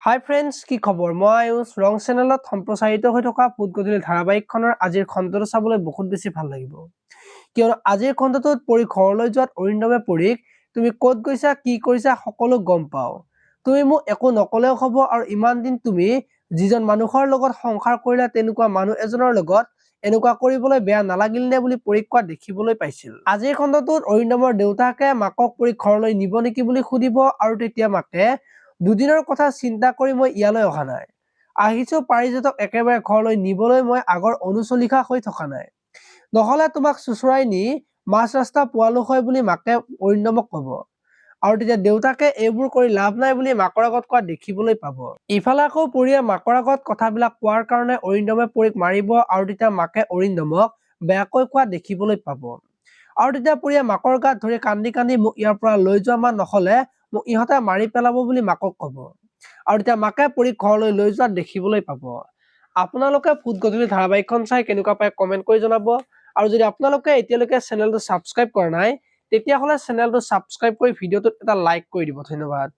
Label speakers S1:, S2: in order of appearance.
S1: হাই friends, কি খবৰ? মই আয়ুষ ৰং চেনেলত সম্প্ৰচাৰিত হৈ থকা ফুটগধূলি ধাৰাবাহিকখনৰ আজিৰ খণ্ডটো চাবলৈ বহুত বেছি ভাল লাগিব। কিয়নো আজিৰ খণ্ডটোত পৰী ঘৰলৈ যোৱাত অৰিন্দমে পৰীক তুমি ক'ত গৈছা, কি কৰিছা সকলো গম পাওঁ। তুমি মোক একো নকলেও হ'ব আৰু ইমান দিন তুমি যিজন মানুহৰ লগত সংসাৰ কৰিলা তেনেকুৱা মানুহ এজনৰ লগত এনেকুৱা কৰিবলৈ বেয়া নালাগিল নে বুলি পৰীক কোৱা দেখিবলৈ পাইছিল। আজিৰ খণ্ডটোত অৰিন্দমৰ দেউতাকে মাকক পৰীক ঘৰলৈ নিব নেকি বুলি সুধিব আৰু তেতিয়া মাকে দুদিনৰ কথা চিন্তা কৰি মই ইয়ালৈ অহা নাই। আহিছো পাৰিজাতক একেবাৰে ঘৰলৈ নিবলৈ, মই আগৰ অনুচলিখা হৈ থকা নাই। নহলে তোমাক চুচৰাই নি মাছ ৰাস্তা পোৱালো হয় বুলি মাকে অৰিন্দমক কব। আৰু তেতিয়া দেউতাকে এইবোৰ কৰি লাভ নাই বুলি মাকৰ আগত কোৱা দেখিবলৈ পাব। ইফালে আকৌ পৰীয়ে মাকৰ আগত কথাবিলাক কোৱাৰ কাৰণে অৰিন্দমে পৰীক মাৰিব আৰু তেতিয়া মাকে অৰিন্দমক বেয়াকৈ কোৱা দেখিবলৈ পাব। আৰু তেতিয়া পৰীয়ে মাকৰ গাত ধৰি কান্দি কান্দি মোক ইয়াৰ পৰা লৈ যোৱা, মা নহলে মোক ইহঁতে মাৰি পেলাব বুলি মাকক কব। আৰু তেতিয়া মাকে পৰীক ঘৰলৈ লৈ যোৱা দেখিবলৈ পাব। আপোনালোকে ফুটগধূলি ধাৰাবাহিকখন চাই কেনেকুৱা পায় কমেন্ট কৰি জনাব। আৰু যদি আপোনালোকে এতিয়ালৈকে চেনেলটো ছাবস্ক্ৰাইব কৰা নাই তেতিয়াহ'লে চেনেলটো ছাবস্ক্ৰাইব কৰি ভিডিঅ'টোত এটা লাইক কৰি দিব। ধন্যবাদ।